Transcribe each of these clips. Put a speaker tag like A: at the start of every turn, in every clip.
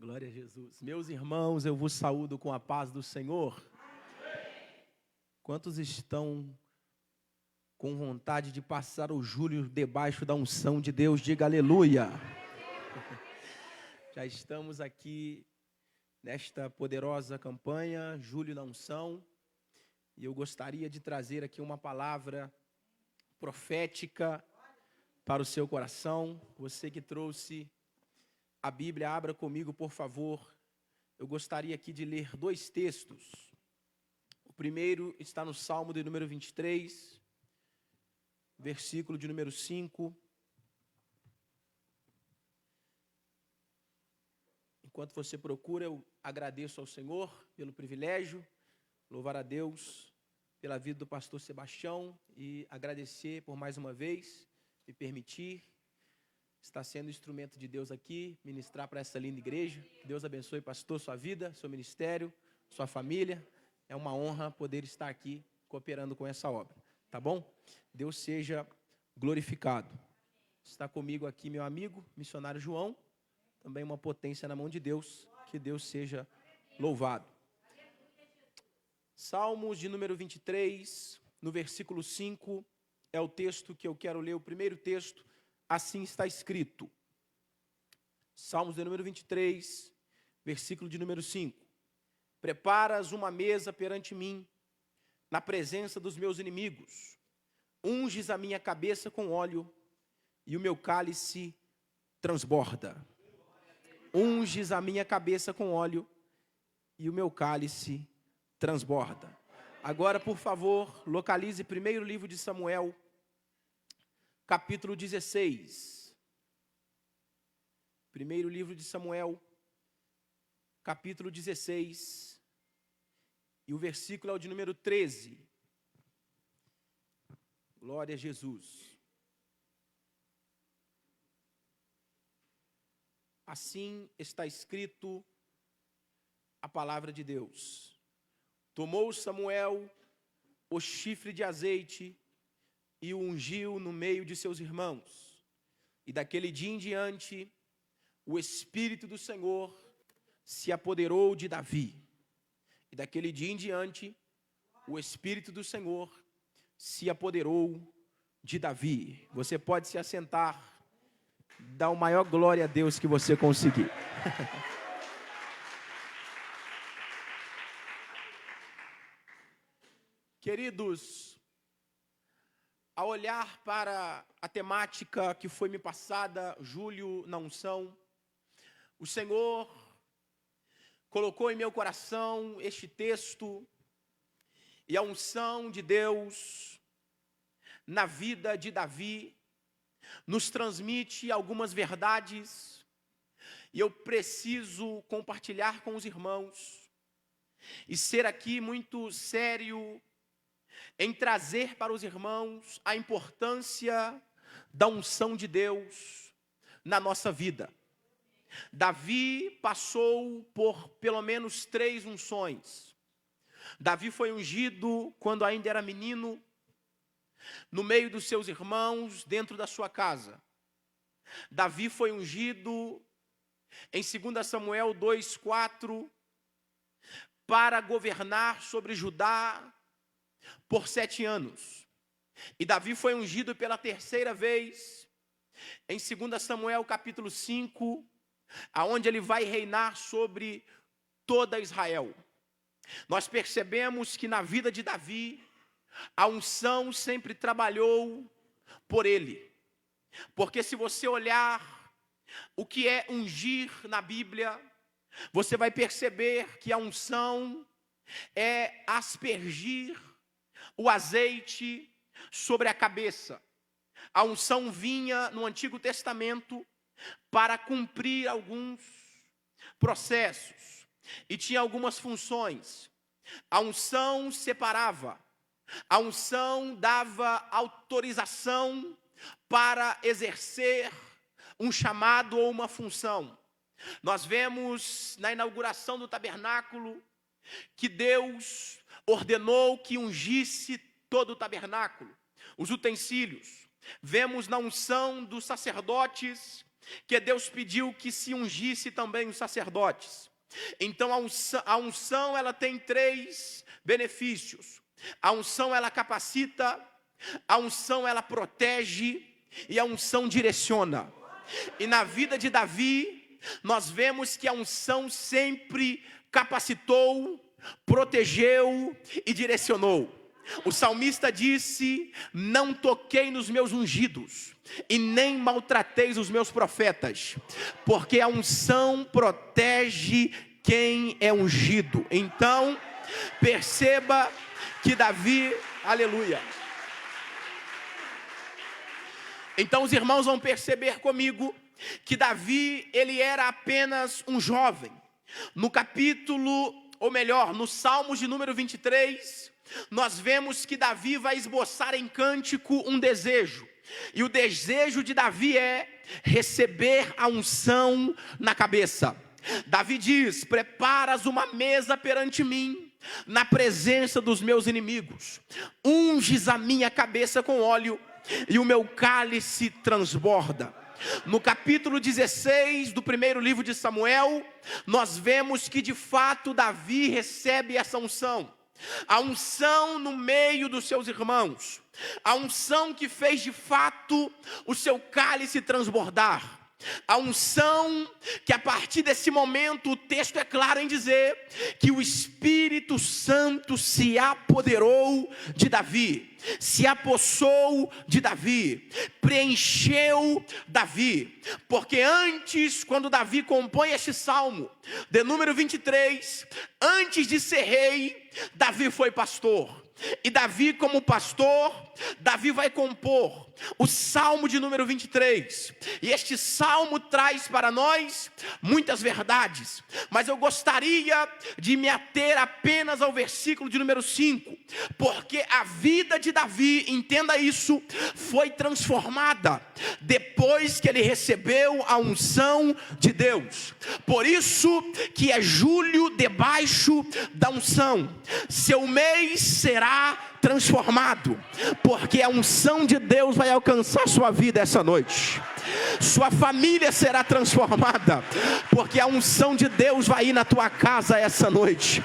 A: Glória a Jesus. Meus irmãos, eu vos saúdo com a paz do Senhor. Quantos estão com vontade de passar o julho debaixo da unção de Deus? Diga aleluia. Já estamos aqui nesta poderosa campanha, Julho na Unção, e eu gostaria de trazer aqui uma palavra profética para o seu coração. Você que trouxe a Bíblia, abra comigo, por favor. Eu gostaria aqui de ler dois textos. O primeiro está no Salmo de número 23, versículo de número 5. Enquanto você procura, eu agradeço ao Senhor pelo privilégio, louvar a Deus pela vida do pastor Sebastião e agradecer por mais uma vez me permitir estar sendo instrumento de Deus aqui, ministrar para essa linda igreja. Que Deus abençoe, pastor, sua vida, seu ministério, sua família. É uma honra poder estar aqui cooperando com essa obra, tá bom? Deus seja glorificado. Está comigo aqui meu amigo, missionário João, também uma potência na mão de Deus. Que Deus seja louvado. Salmos de número 23, no versículo 5, é o texto que eu quero ler, o primeiro texto. Assim está escrito. Salmos de número 23, versículo de número 5. Preparas uma mesa perante mim, na presença dos meus inimigos. Unges a minha cabeça com óleo, e o meu cálice transborda. Unges a minha cabeça com óleo, e o meu cálice transborda. Agora, por favor, localize primeiro livro de Samuel, capítulo 16. Primeiro livro de Samuel, capítulo 16. E o versículo é o de número 13. Glória a Jesus. Assim está escrito a palavra de Deus. Tomou Samuel o chifre de azeite e o ungiu no meio de seus irmãos. E daquele dia em diante, o Espírito do Senhor se apoderou de Davi. E daquele dia em diante, o Espírito do Senhor se apoderou de Davi. Você pode se assentar, dar o maior glória a Deus que você conseguir. Queridos, ao olhar para a temática que foi me passada, Julho na Unção, o Senhor colocou em meu coração este texto e a unção de Deus na vida de Davi nos transmite algumas verdades e eu preciso compartilhar com os irmãos e ser aqui muito sério em trazer para os irmãos a importância da unção de Deus na nossa vida. Davi passou por pelo menos 3 unções. Davi foi ungido quando ainda era menino, no meio dos seus irmãos, dentro da sua casa. Davi foi ungido em 2 Samuel 2:4 para governar sobre Judá por 7 anos. E Davi foi ungido pela terceira vez em 2 Samuel capítulo 5, aonde ele vai reinar sobre toda Israel. Nós percebemos que na vida de Davi, a unção sempre trabalhou por ele. Porque se você olhar o que é ungir na Bíblia, você vai perceber que a unção é aspergir o azeite sobre a cabeça. A unção vinha no Antigo Testamento para cumprir alguns processos e tinha algumas funções. A unção separava, a unção dava autorização para exercer um chamado ou uma função. Nós vemos na inauguração do tabernáculo que Deus ordenou que ungisse todo o tabernáculo, os utensílios. Vemos na unção dos sacerdotes que Deus pediu que se ungisse também os sacerdotes. Então a unção ela tem 3 benefícios. A unção ela capacita, a unção ela protege e a unção direciona. E na vida de Davi, nós vemos que a unção sempre capacitou, protegeu e direcionou. O salmista disse: não toquei nos meus ungidos e nem maltratei os meus profetas, porque a unção protege quem é ungido. Então, perceba que Davi, aleluia. Então os irmãos vão perceber comigo que Davi, ele era apenas um jovem. No capítulo, ou melhor, no Salmos de número 23, nós vemos que Davi vai esboçar em cântico um desejo. E o desejo de Davi é receber a unção na cabeça. Davi diz: preparas uma mesa perante mim, na presença dos meus inimigos. Unges a minha cabeça com óleo, e o meu cálice transborda. No capítulo 16 do primeiro livro de Samuel, nós vemos que de fato Davi recebe essa unção. A unção no meio dos seus irmãos. A unção que fez de fato o seu cálice transbordar. A unção que a partir desse momento, o texto é claro em dizer que o Espírito Santo se apoderou de Davi, se apossou de Davi, preencheu Davi. Porque antes, quando Davi compõe este salmo, de número 23, antes de ser rei, Davi foi pastor. E Davi, como pastor, Davi vai compor o salmo de número 23. E este salmo traz para nós muitas verdades, mas eu gostaria de me ater apenas ao versículo de número 5, porque a vida de Davi, entenda isso, foi transformada depois que ele recebeu a unção de Deus. Por isso que é julho debaixo da unção. Seu mês será transformado, porque a unção de Deus vai alcançar sua vida essa noite. Sua família será transformada, porque a unção de Deus vai ir na tua casa essa noite.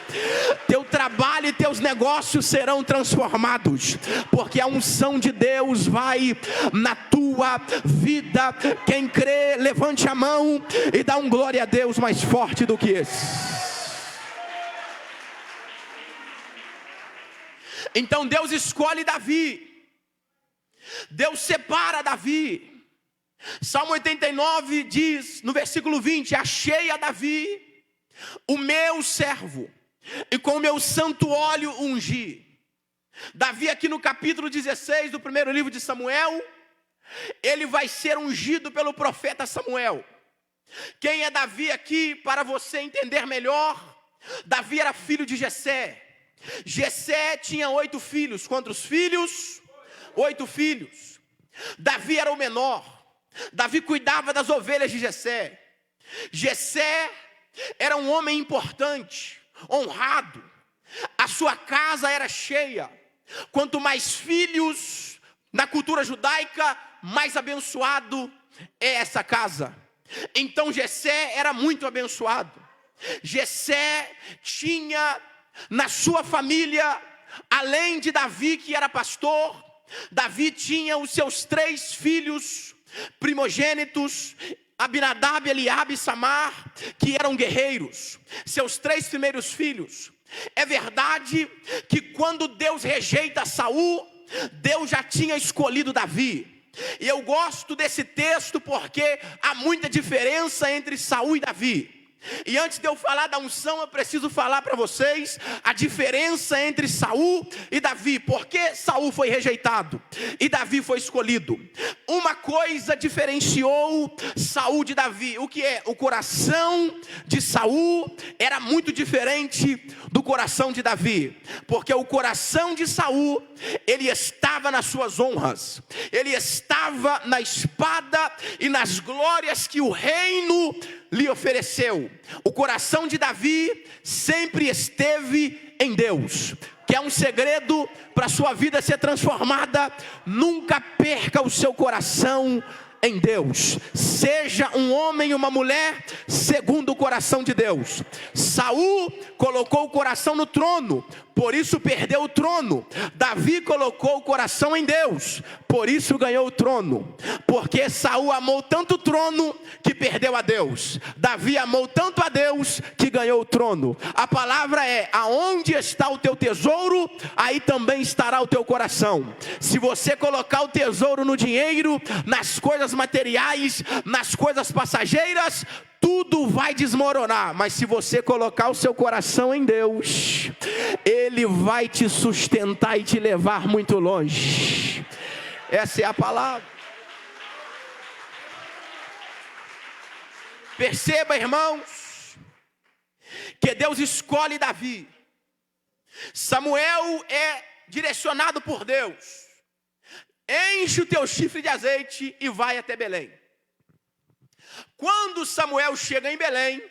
A: Teu trabalho e teus negócios serão transformados, porque a unção de Deus vai na tua vida. Quem crê, levante a mão e dá um glória a Deus mais forte do que esse. Então Deus escolhe Davi, Deus separa Davi. Salmo 89 diz, no versículo 20: achei a Davi, o meu servo, e com o meu santo óleo ungi. Davi aqui no capítulo 16 do primeiro livro de Samuel, ele vai ser ungido pelo profeta Samuel. Quem é Davi aqui, para você entender melhor? Davi era filho de Jessé. Jessé tinha 8 filhos. Quantos filhos? 8 filhos. Davi era o menor. Davi cuidava das ovelhas de Jessé. Jessé era um homem importante, honrado. A sua casa era cheia. Quanto mais filhos, na cultura judaica, mais abençoado é essa casa. Então Jessé era muito abençoado. Jessé tinha na sua família, além de Davi, que era pastor, Davi tinha os seus 3 filhos primogênitos, Abinadab, Eliabe e Samar, que eram guerreiros. Seus 3 primeiros filhos. É verdade que quando Deus rejeita Saul, Deus já tinha escolhido Davi. E eu gosto desse texto porque há muita diferença entre Saul e Davi. E antes de eu falar da unção, eu preciso falar para vocês a diferença entre Saul e Davi. Por que Saul foi rejeitado e Davi foi escolhido? Uma coisa diferenciou Saul de Davi. O que é? O coração de Saul era muito diferente do coração de Davi. Porque o coração de Saul, ele estava nas suas honras, ele estava na espada e nas glórias que o reino lhe ofereceu. O coração de Davi sempre esteve em Deus. Que é um segredo para a sua vida ser transformada: nunca perca o seu coração em Deus. Seja um homem e uma mulher segundo o coração de Deus. Saul colocou o coração no trono, por isso perdeu o trono. Davi colocou o coração em Deus, por isso ganhou o trono. Porque Saul amou tanto o trono que perdeu a Deus. Davi amou tanto a Deus que ganhou o trono. A palavra é: aonde está o teu tesouro, aí também estará o teu coração. Se você colocar o tesouro no dinheiro, nas coisas materiais, nas coisas passageiras, tudo vai desmoronar. Mas se você colocar o seu coração em Deus, Ele vai te sustentar e te levar muito longe. Essa é a palavra. Perceba, irmãos, que Deus escolhe Davi. Samuel é direcionado por Deus. Enche o teu chifre de azeite e vai até Belém. Quando Samuel chega em Belém,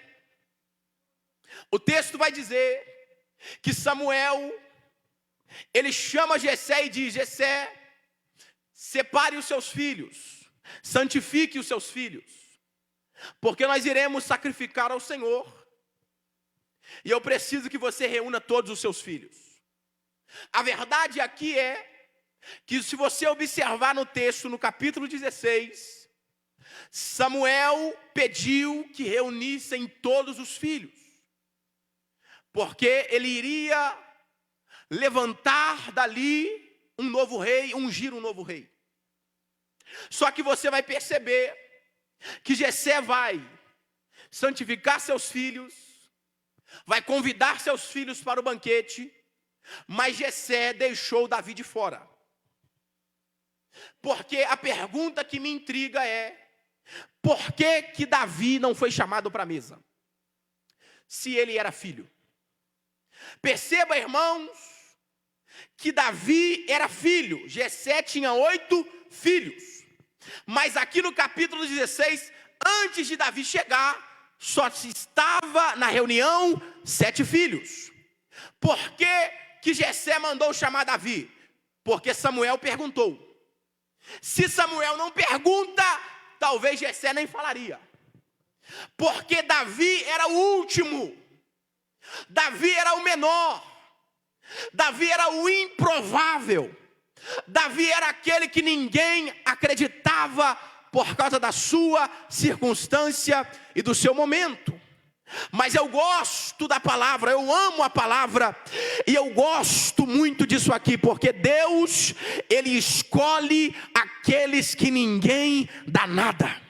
A: o texto vai dizer que Samuel, ele chama Jessé e diz: Jessé, separe os seus filhos, santifique os seus filhos, porque nós iremos sacrificar ao Senhor, e eu preciso que você reúna todos os seus filhos. A verdade aqui é que, se você observar no texto, no capítulo 16, Samuel pediu que reunissem todos os filhos, porque ele iria levantar dali um novo rei, ungir um novo rei. Só que você vai perceber que Jessé vai santificar seus filhos, vai convidar seus filhos para o banquete, mas Jessé deixou Davi de fora. Porque a pergunta que me intriga é: por que Davi não foi chamado para a mesa, se ele era filho? Perceba, irmãos, que Davi era filho. Jessé tinha 8 filhos. Mas aqui no capítulo 16, antes de Davi chegar, só se estava na reunião 7 filhos. Por que Jessé mandou chamar Davi? Porque Samuel perguntou. Se Samuel não pergunta, talvez Jessé nem falaria. Porque Davi era o último. Davi era o menor. Davi era o improvável. Davi era aquele que ninguém acreditava por causa da sua circunstância e do seu momento. Mas eu gosto da palavra, eu amo a palavra, e eu gosto muito disso aqui, porque Deus, Ele escolhe aqueles que ninguém dá nada.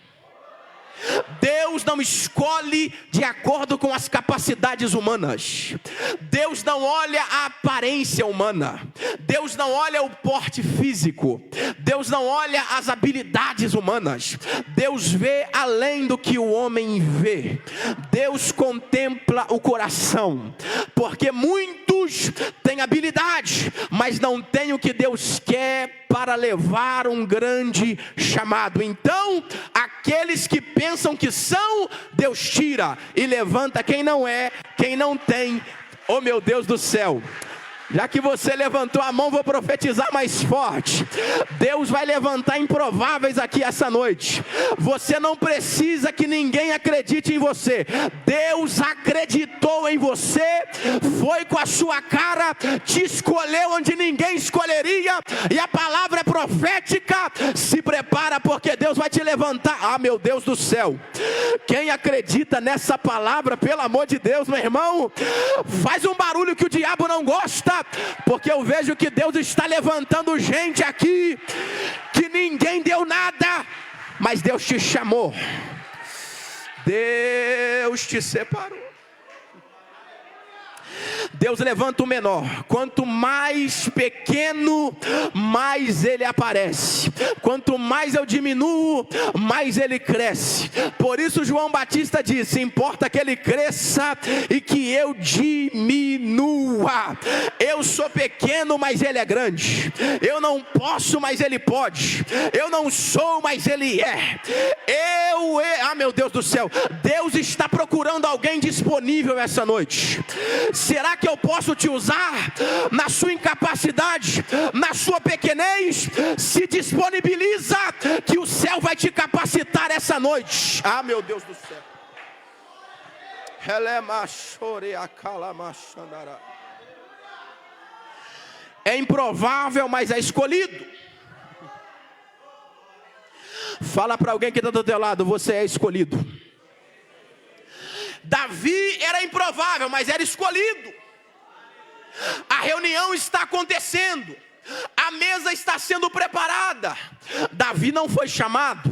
A: Deus não escolhe de acordo com as capacidades humanas. Deus não olha a aparência humana. Deus não olha o porte físico. Deus não olha as habilidades humanas. Deus vê além do que o homem vê. Deus contempla o coração. Porque muitos têm habilidade, mas não têm o que Deus quer para levar um grande chamado. Então, aqueles que pensam que são, Deus tira e levanta quem não é, quem não tem. Oh, meu Deus do céu! Já que você levantou a mão, vou profetizar mais forte. Deus vai levantar improváveis aqui essa noite. Você não precisa que ninguém acredite em você. Deus acreditou em você, foi com a sua cara, te escolheu onde ninguém escolheria. E a palavra é profética. Se prepara, porque Deus vai te levantar. Ah, meu Deus do céu! Quem acredita nessa palavra, pelo amor de Deus, meu irmão, faz um barulho que o diabo não gosta. Porque eu vejo que Deus está levantando gente aqui que ninguém deu nada, mas Deus te chamou, Deus te separou. Deus levanta o menor. Quanto mais pequeno, mais ele aparece. Quanto mais eu diminuo, mais ele cresce. Por isso João Batista disse: importa que ele cresça e que eu diminua. Eu sou pequeno, mas ele é grande. Eu não posso, mas ele pode. Eu não sou, mas ele é. Ah, meu Deus do céu! Deus está procurando alguém disponível essa noite. Será que eu posso te usar na sua incapacidade, na sua pequenez. Se disponibiliza, que o céu vai te capacitar essa noite. Ah, meu Deus do céu. É improvável, mas é escolhido. Fala para alguém que está do teu lado: você é escolhido. Davi era improvável, mas era escolhido. A reunião está acontecendo, a mesa está sendo preparada. Davi não foi chamado.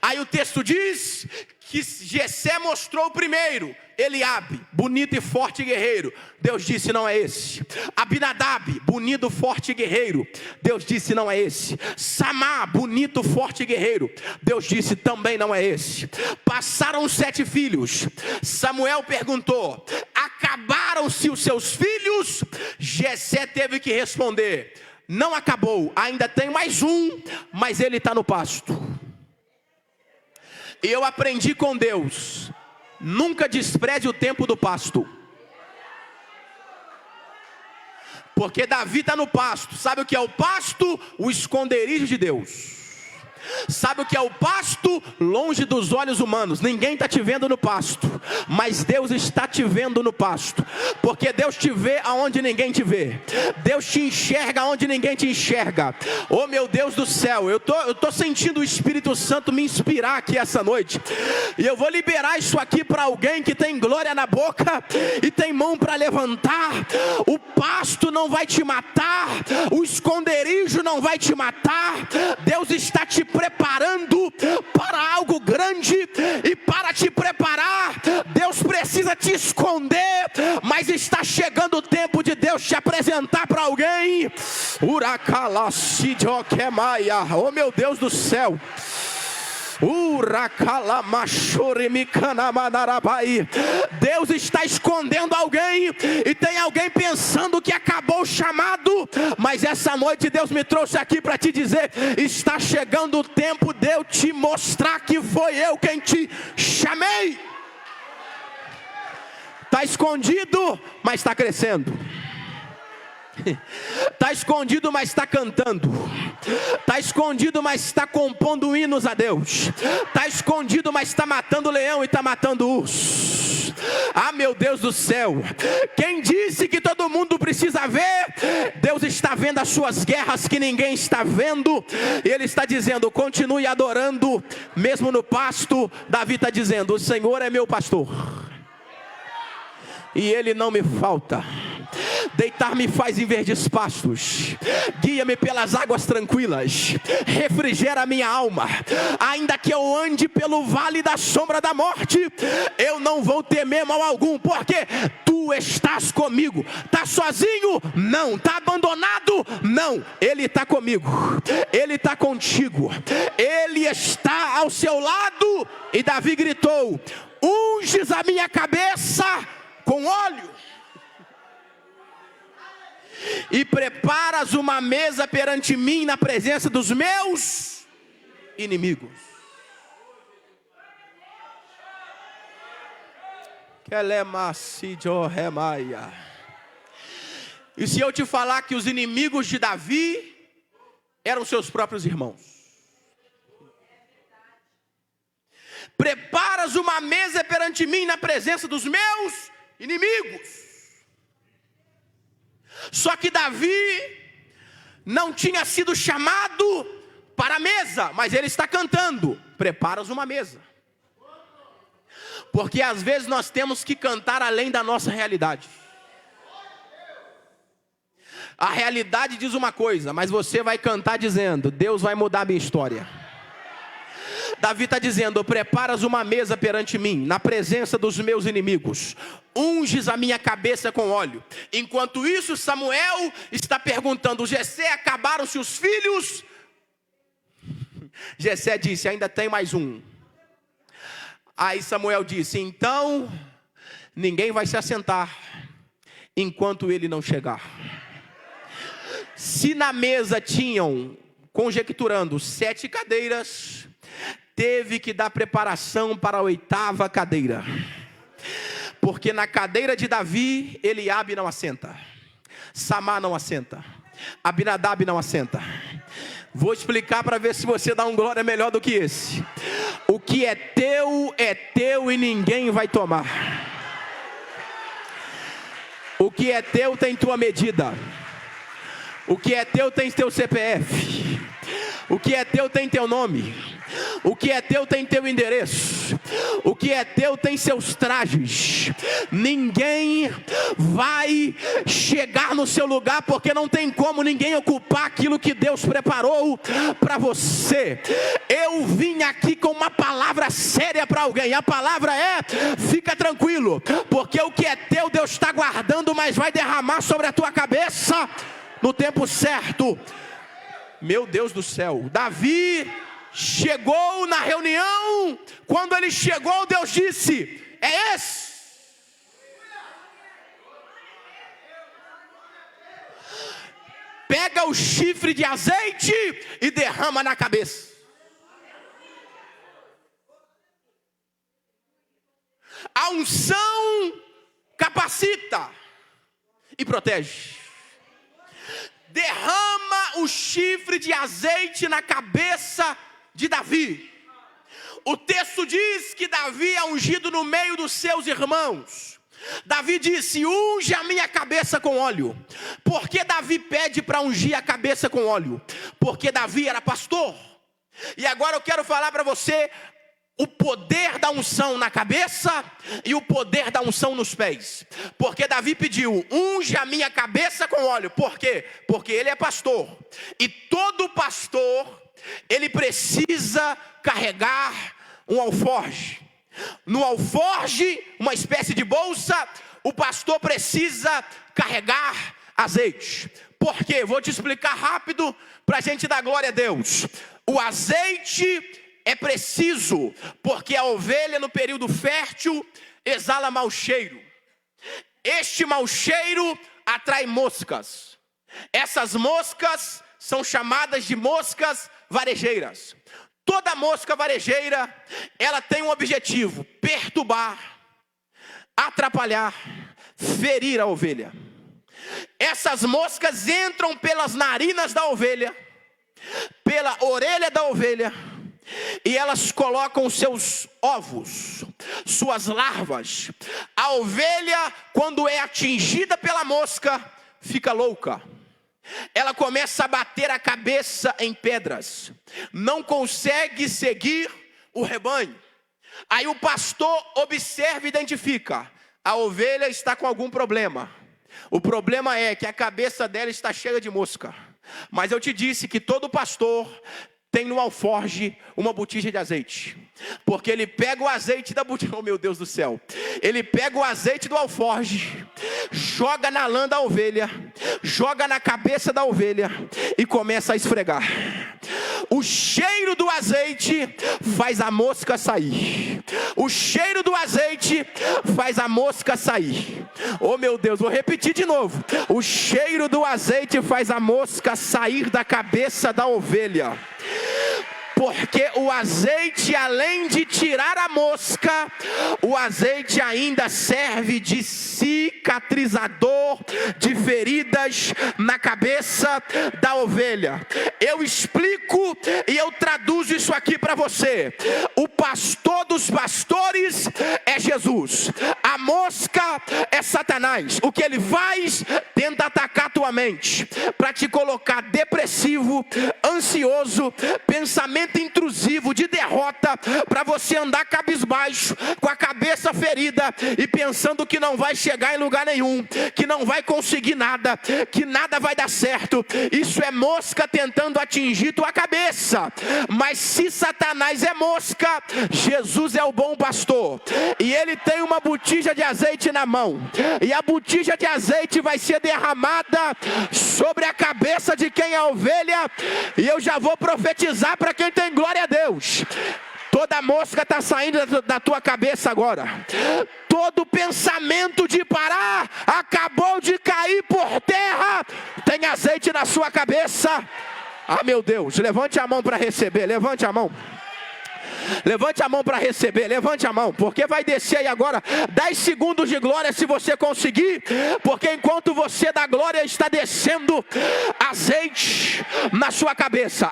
A: Aí o texto diz que Jessé mostrou primeiro Eliabe, bonito e forte guerreiro. Deus disse: não é esse. Abinadab, bonito, forte guerreiro. Deus disse: não é esse. Samá, bonito, forte guerreiro. Deus disse: também não é esse. Passaram 7 filhos. Samuel perguntou: acabaram-se os seus filhos? Jessé teve que responder: não acabou, ainda tem mais um, mas ele está no pasto. E eu aprendi com Deus: nunca despreze o tempo do pasto. Porque Davi está no pasto. Sabe o que é o pasto? O esconderijo de Deus. Sabe o que é o pasto? Longe dos olhos humanos. Ninguém está te vendo no pasto, mas Deus está te vendo no pasto. Porque Deus te vê aonde ninguém te vê. Deus te enxerga onde ninguém te enxerga. Oh, meu Deus do céu, eu tô sentindo o Espírito Santo me inspirar aqui essa noite. E eu vou liberar isso aqui para alguém que tem glória na boca e tem mão para levantar. O pasto não vai te matar, o esconderijo não vai te matar. Deus está te preparando para algo grande, e para te preparar, Deus precisa te esconder, mas está chegando o tempo de Deus te apresentar para alguém. Oh, meu Deus do céu. Deus está escondendo alguém, e tem alguém pensando que acabou o chamado, mas essa noite Deus me trouxe aqui para te dizer: está chegando o tempo de eu te mostrar que foi eu quem te chamei. Está escondido, mas está crescendo. Está escondido, mas está cantando. Está escondido, mas está compondo hinos a Deus. Está escondido, mas está matando leão e está matando urso. Ah, meu Deus do céu. Quem disse que todo mundo precisa ver? Deus está vendo as suas guerras que ninguém está vendo. E Ele está dizendo: continue adorando, mesmo no pasto. Davi está dizendo: o Senhor é meu pastor, e Ele não me falta. Deitar-me faz em verdes pastos, guia-me pelas águas tranquilas, refrigera a minha alma. Ainda que eu ande pelo vale da sombra da morte, eu não vou temer mal algum, porque Tu estás comigo. Está sozinho? Não. Está abandonado? Não. Ele está comigo, Ele está contigo, Ele está ao seu lado. E Davi gritou: unges a minha cabeça com óleo, e preparas uma mesa perante mim na presença dos meus inimigos. E se eu te falar que os inimigos de Davi eram seus próprios irmãos? Preparas uma mesa perante mim na presença dos meus inimigos. Só que Davi não tinha sido chamado para a mesa, mas ele está cantando: preparas uma mesa. Porque às vezes nós temos que cantar além da nossa realidade. A realidade diz uma coisa, mas você vai cantar dizendo: Deus vai mudar a minha história. Davi está dizendo: preparas uma mesa perante mim, na presença dos meus inimigos, unges a minha cabeça com óleo. Enquanto isso, Samuel está perguntando: Jessé, acabaram-se os filhos? Jessé disse: ainda tem mais um. Aí Samuel disse: então ninguém vai se assentar enquanto ele não chegar. Se na mesa tinham, conjecturando, 7 cadeiras, teve que dar preparação para a 8ª cadeira. Porque na cadeira de Davi, Eliabe não assenta, Samá não assenta, Abinadab não assenta. Vou explicar para ver se você dá um glória melhor do que esse. O que é teu e ninguém vai tomar. O que é teu tem tua medida. O que é teu tem teu CPF. O que é teu tem teu nome. O que é teu tem teu endereço. O que é teu tem seus trajes. Ninguém vai chegar no seu lugar, porque não tem como ninguém ocupar aquilo que Deus preparou para você. Eu vim aqui com uma palavra séria para alguém. A palavra é: fica tranquilo, porque o que é teu Deus está guardando, mas vai derramar sobre a tua cabeça no tempo certo. Meu Deus do céu, Davi chegou na reunião. Quando ele chegou, Deus disse: é esse. Pega o chifre de azeite e derrama na cabeça. A unção capacita e protege. Derrama o chifre de azeite na cabeça de Davi. O texto diz que Davi é ungido no meio dos seus irmãos. Davi disse: unge a minha cabeça com óleo. Por que Davi pede para ungir a cabeça com óleo? Porque Davi era pastor. E agora eu quero falar para você o poder da unção na cabeça e o poder da unção nos pés. Porque Davi pediu: unge a minha cabeça com óleo. Por quê? Porque ele é pastor. E todo pastor, ele precisa carregar um alforje. No alforje, uma espécie de bolsa, o pastor precisa carregar azeite. Por quê? Vou te explicar rápido para a gente dar glória a Deus. O azeite é preciso, porque a ovelha no período fértil exala mau cheiro. Este mau cheiro atrai moscas. Essas moscas são chamadas de moscas varejeiras. Toda mosca varejeira, ela tem um objetivo: perturbar, atrapalhar, ferir a ovelha. Essas moscas entram pelas narinas da ovelha, pela orelha da ovelha, e elas colocam seus ovos, suas larvas. A ovelha, quando é atingida pela mosca, fica louca. Ela começa a bater a cabeça em pedras, não consegue seguir o rebanho. Aí o pastor observa e identifica: a ovelha está com algum problema. O problema é que a cabeça dela está cheia de mosca. Mas eu te disse que todo pastor tem no alforje uma botija de azeite. Porque ele pega o azeite da botija, oh meu Deus do céu. Ele pega o azeite do alforje, joga na lã da ovelha, joga na cabeça da ovelha e começa a esfregar. O cheiro do azeite faz a mosca sair. O cheiro do azeite faz a mosca sair. Oh meu Deus, vou repetir de novo. O cheiro do azeite faz a mosca sair da cabeça da ovelha. Porque o azeite, além de tirar a mosca, o azeite ainda serve de cicatrizador de feridas na cabeça da ovelha. Eu explico e eu traduzo isso aqui para você. O pastor dos pastores é Jesus. A mosca é Satanás. O que ele faz? Tenta atacar tua mente para te colocar depressivo, ansioso, pensamento intrusivo de derrota, para você andar cabisbaixo, com a cabeça ferida e pensando que não vai chegar em lugar nenhum, que não vai conseguir nada, que nada vai dar certo. Isso é mosca tentando atingir tua cabeça. Mas se Satanás é mosca, Jesus é o bom pastor, e ele tem uma botija de azeite na mão, e a botija de azeite vai ser derramada sobre a cabeça de quem é a ovelha. E eu já vou profetizar para quem tem glória a Deus: toda mosca está saindo da tua cabeça agora. Todo pensamento de parar acabou de cair por terra. Tem azeite na sua cabeça. Ah meu Deus, levante a mão para receber, levante a mão. Levante a mão para receber, levante a mão, porque vai descer aí agora 10 segundos de glória se você conseguir, porque enquanto você dá glória está descendo azeite na sua cabeça.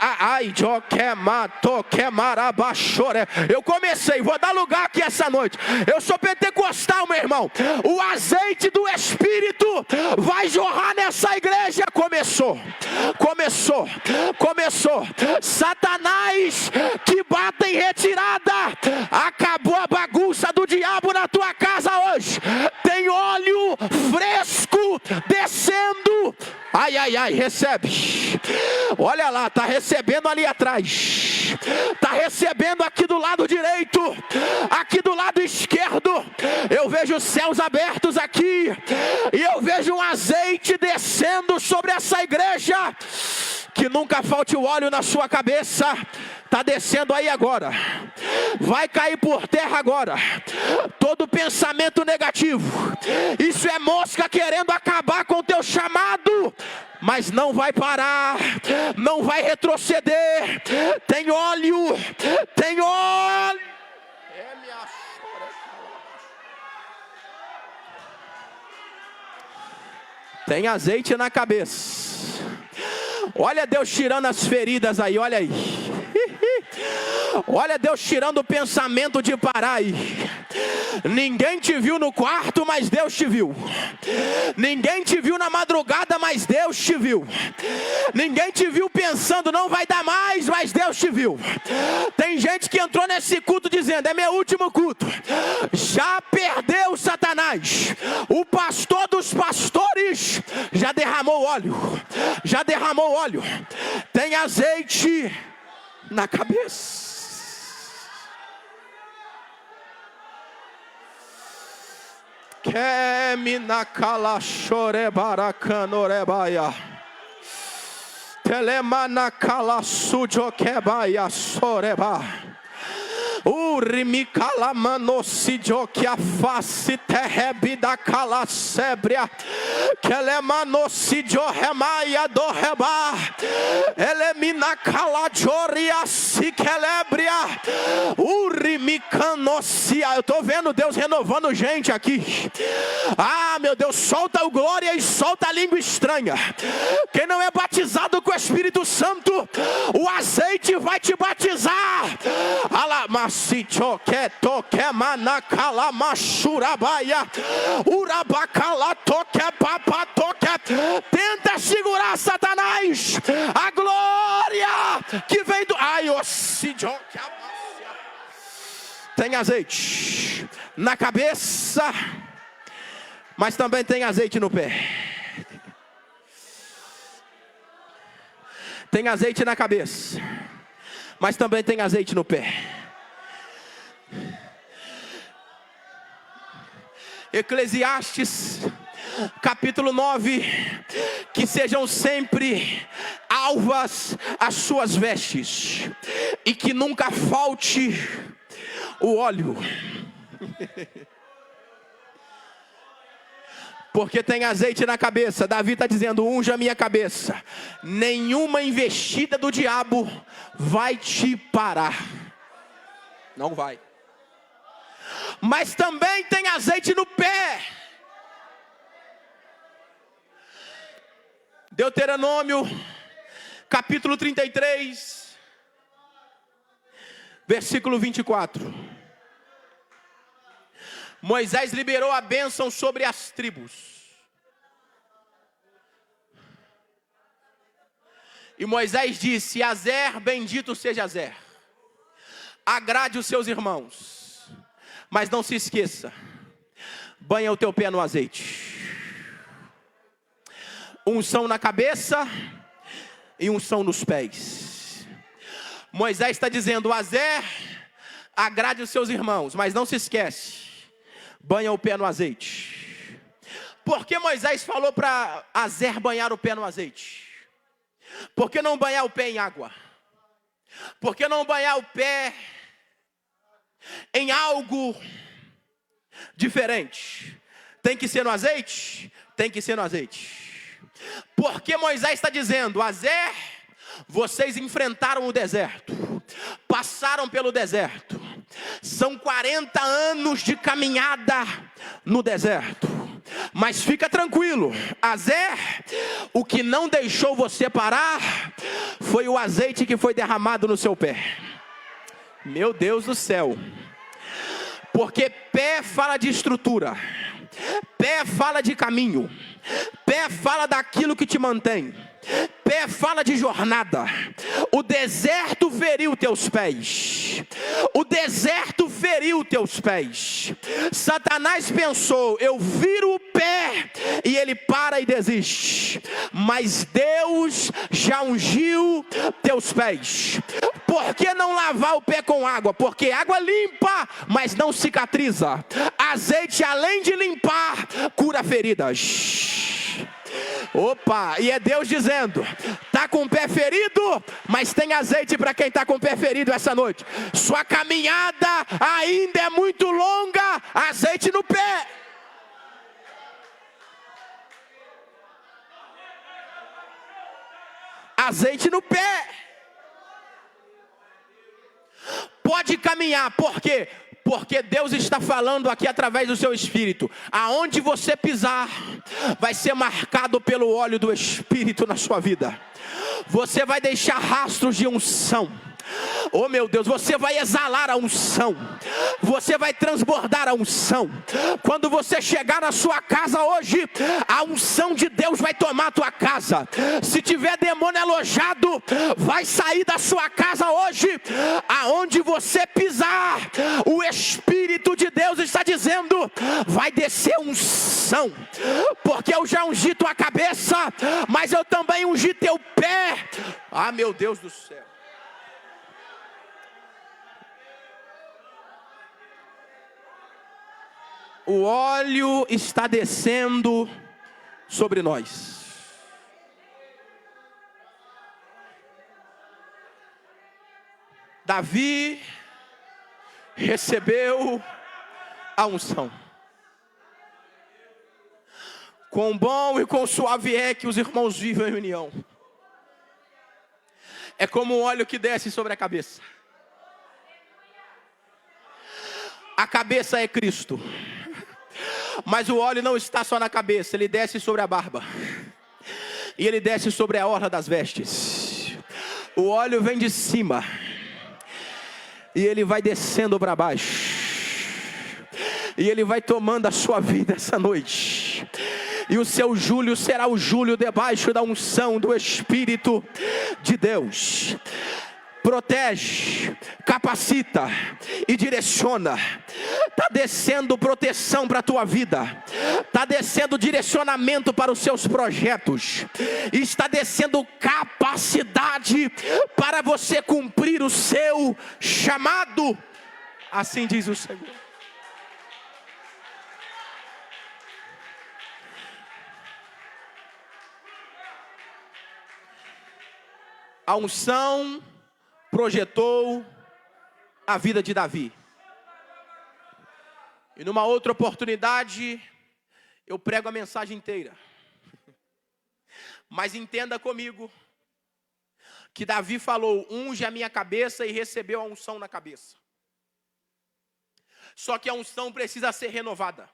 A: Eu comecei, vou dar lugar aqui essa noite. Eu sou pentecostal, meu irmão. O azeite do Espírito vai jorrar nessa igreja. Começou. Satanás que bate em retirada, acabou a bagunça do diabo na tua casa hoje. Tem óleo fresco descendo. Ai, recebe. Olha lá, tá recebendo ali atrás. Tá recebendo aqui do lado direito, aqui do lado esquerdo. Eu vejo os céus abertos aqui, e eu vejo um azeite descendo sobre essa igreja. Que nunca falte o óleo na sua cabeça. Está descendo aí agora. Vai cair por terra agora todo pensamento negativo. Isso é mosca querendo acabar com o teu chamado, mas não vai parar, não vai retroceder. Tem óleo. Tem azeite na cabeça. Olha Deus tirando as feridas aí, olha aí. Olha Deus tirando o pensamento de parar aí. Ninguém te viu no quarto, mas Deus te viu. Ninguém te viu na madrugada, mas Deus te viu. Ninguém te viu pensando, não vai dar mais, mas Deus te viu. Tem gente que entrou nesse culto dizendo, é meu último culto. Já perdeu Satanás. O pastor dos pastores já derramou óleo. Tem azeite na cabeça. Kemina kala chore barakanorebaya. Telemana kala sujo kebaya soreba. Urimikala manosidio que a face terrebida cala sebria. Kelemanosidio remaia do reba. Elemina cala joria se kelebria. Urimikanosia. Eu tô vendo Deus renovando gente aqui. Ah, meu Deus, solta o glória e solta a língua estranha. Quem não é batizado com o Espírito Santo, o azeite vai te batizar. Si choque toque manacala machurabaia urabacala toque papa toque. Tenta segurar Satanás. A glória que vem do tem azeite na cabeça, mas também tem azeite no pé. Tem azeite na cabeça, mas também tem azeite no pé. Eclesiastes capítulo 9, que sejam sempre alvas as suas vestes, e que nunca falte o óleo. Porque tem azeite na cabeça. Davi está dizendo, unja a minha cabeça. Nenhuma investida do diabo vai te parar. Não vai. Mas também tem azeite no pé. Deuteronômio, capítulo 33, versículo 24. Moisés liberou a bênção sobre as tribos. E Moisés disse, Azer, bendito seja Azer. Agrade os seus irmãos. Mas não se esqueça, banha o teu pé no azeite. Unção na cabeça e unção nos pés. Moisés está dizendo, Azer, agrade os seus irmãos, mas não se esquece, banha o pé no azeite. Por que Moisés falou para Azer banhar o pé no azeite? Por que não banhar o pé em água? Por que não banhar o pé em algo diferente? Tem que ser no azeite? Tem que ser no azeite. Porque Moisés está dizendo, Azer, Vocês enfrentaram o deserto, passaram pelo deserto. São 40 anos de caminhada no deserto. Mas fica tranquilo, Azer, o que não deixou você parar foi o azeite que foi derramado no seu pé. Meu Deus do céu. Porque pé fala de estrutura, pé fala de caminho, pé fala daquilo que te mantém, pé fala de jornada. O deserto feriu teus pés. O deserto feriu teus pés. Satanás pensou, eu viro o pé e ele para e desiste. Mas Deus já ungiu teus pés. Por que não lavar o pé com água? Porque água limpa, mas não cicatriza. Azeite, além de limpar, cura feridas. Opa, e é Deus dizendo, tá com o pé ferido, mas tem azeite para quem tá com o pé ferido essa noite. Sua caminhada ainda é muito longa, azeite no pé. Azeite no pé. Pode caminhar, por quê? Porque Deus está falando aqui através do seu Espírito. Aonde você pisar, vai ser marcado pelo óleo do Espírito na sua vida. Você vai deixar rastros de unção. Oh meu Deus, você vai exalar a unção. Você vai transbordar a unção. Quando você chegar na sua casa hoje, a unção de Deus vai tomar a tua casa. Se tiver demônio alojado, vai sair da sua casa hoje. Aonde você pisar, o Espírito de Deus está dizendo, vai descer unção. Porque eu já ungi tua cabeça, mas eu também ungi teu pé. Ah, meu Deus do céu. O óleo está descendo sobre nós. Davi recebeu a unção. Quão bom e quão suave é que os irmãos vivam em união. É como um óleo que desce sobre a cabeça. A cabeça é Cristo. Mas o óleo não está só na cabeça, ele desce sobre a barba. E ele desce sobre a orla das vestes. O óleo vem de cima. E ele vai descendo para baixo. E ele vai tomando a sua vida essa noite. E o seu Júlio será o Júlio debaixo da unção do Espírito de Deus. Protege, capacita e direciona. Está descendo proteção para a tua vida. Está descendo direcionamento para os seus projetos. Está descendo capacidade para você cumprir o seu chamado. Assim diz o Senhor. A unção projetou a vida de Davi. E numa outra oportunidade, eu prego a mensagem inteira. Mas entenda comigo, que Davi falou, unge a minha cabeça e recebeu a unção na cabeça. Só que a unção precisa ser renovada.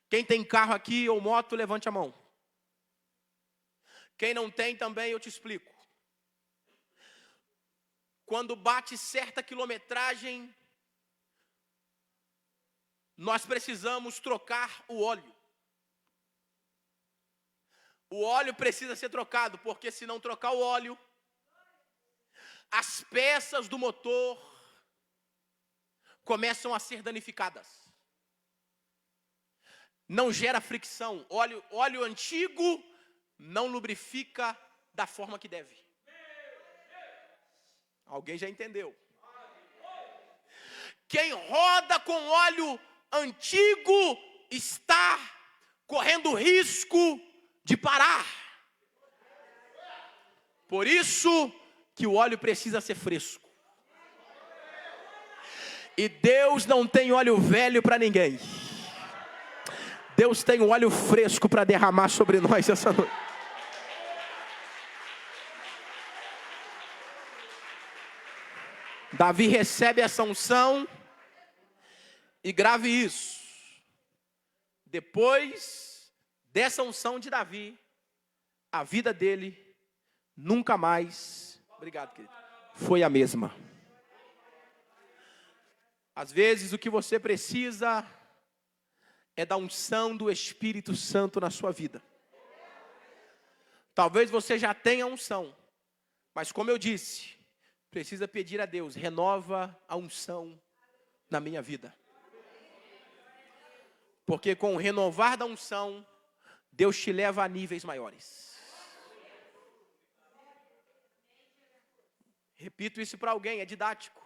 A: Quem tem carro aqui ou moto, levante a mão. Quem não tem também, eu te explico. Quando bate certa quilometragem, nós precisamos trocar o óleo. O óleo precisa ser trocado, porque se não trocar o óleo, as peças do motor começam a ser danificadas. Não gera fricção. Óleo antigo não lubrifica da forma que deve. Alguém já entendeu? Quem roda com óleo antigo está correndo risco de parar. Por isso que o óleo precisa ser fresco. E Deus não tem óleo velho para ninguém. Deus tem um óleo fresco para derramar sobre nós essa noite. Davi recebe essa unção e grave isso. Depois dessa unção de Davi, a vida dele nunca mais, obrigado, querido, foi a mesma. Às vezes o que você precisa é da unção do Espírito Santo na sua vida. Talvez você já tenha unção, mas como eu disse, precisa pedir a Deus, renova a unção na minha vida. Porque com o renovar da unção, Deus te leva a níveis maiores. Repito isso para alguém, é didático.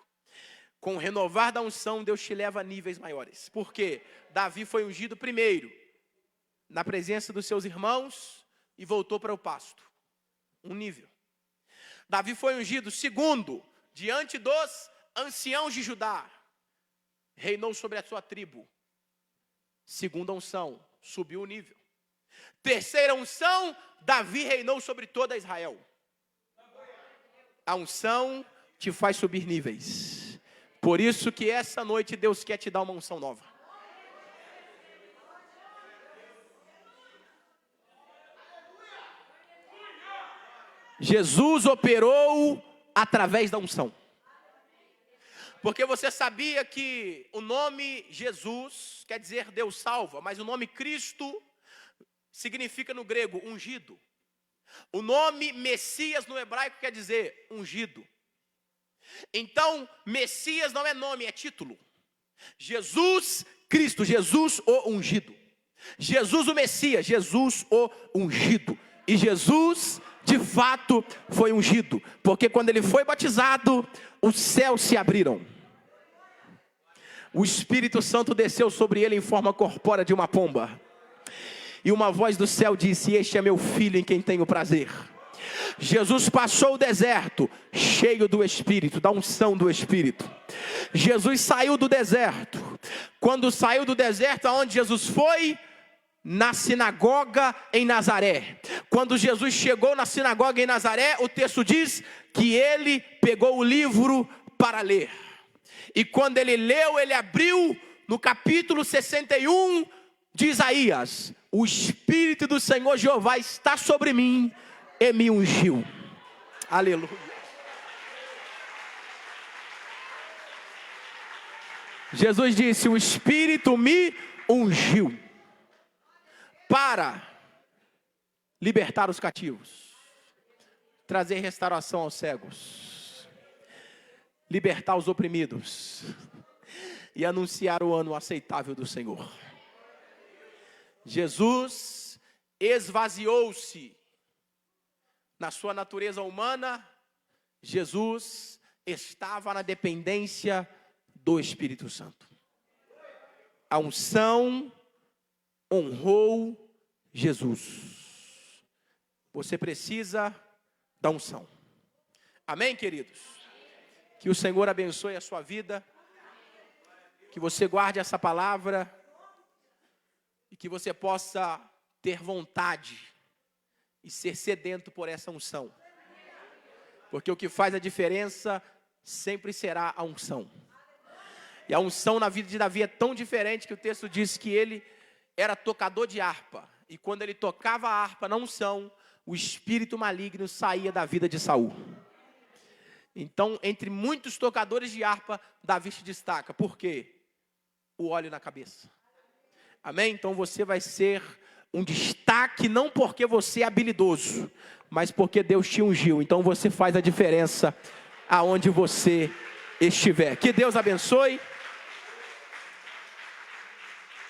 A: Com o renovar da unção, Deus te leva a níveis maiores. Por quê? Davi foi ungido primeiro, na presença dos seus irmãos, e voltou para o pasto. Um nível. Davi foi ungido segundo, diante dos anciãos de Judá. Reinou sobre a sua tribo. Segunda unção, subiu o nível. Terceira unção, Davi reinou sobre toda Israel. A unção te faz subir níveis. Por isso que essa noite Deus quer te dar uma unção nova. Jesus operou através da unção. Porque você sabia que o nome Jesus quer dizer Deus salva, mas o nome Cristo significa no grego ungido. O nome Messias no hebraico quer dizer ungido. Então, Messias não é nome, é título. Jesus Cristo, Jesus o ungido. Jesus o Messias, Jesus o ungido. E Jesus, de fato, foi ungido. Porque quando ele foi batizado, os céus se abriram. O Espírito Santo desceu sobre ele em forma corpórea de uma pomba. E uma voz do céu disse: este é meu filho em quem tenho prazer. Jesus passou o deserto, cheio do Espírito, da unção do Espírito. Jesus saiu do deserto. Quando saiu do deserto, aonde Jesus foi? Na sinagoga em Nazaré. Quando Jesus chegou na sinagoga em Nazaré, o texto diz que ele pegou o livro para ler. E quando ele leu, ele abriu no capítulo 61 de Isaías: o Espírito do Senhor Jeová está sobre mim e me ungiu. Aleluia. Jesus disse: o Espírito me ungiu para libertar os cativos, trazer restauração aos cegos, libertar os oprimidos e anunciar o ano aceitável do Senhor. Jesus esvaziou-se na sua natureza humana. Jesus estava na dependência do Espírito Santo. A unção honrou Jesus. Você precisa da unção. Amém, queridos? Que o Senhor abençoe a sua vida. Que você guarde essa palavra. E que você possa ter vontade e ser sedento por essa unção. Porque o que faz a diferença sempre será a unção. E a unção na vida de Davi é tão diferente que o texto diz que ele era tocador de harpa. E quando ele tocava a harpa na unção, o espírito maligno saía da vida de Saul. Então, entre muitos tocadores de harpa, Davi se destaca. Por quê? O óleo na cabeça. Amém? Então você vai ser um destaque, não porque você é habilidoso, mas porque Deus te ungiu. Então você faz a diferença aonde você estiver. Que Deus abençoe.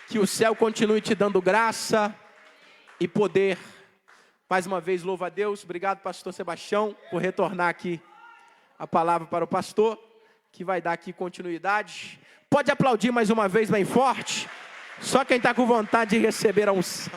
A: Que o céu continue te dando graça e poder. Mais uma vez, louvo a Deus. Obrigado, pastor Sebastião, por retornar aqui a palavra para o pastor, que vai dar aqui continuidade. Pode aplaudir mais uma vez bem forte. Só quem está com vontade de receber a unção.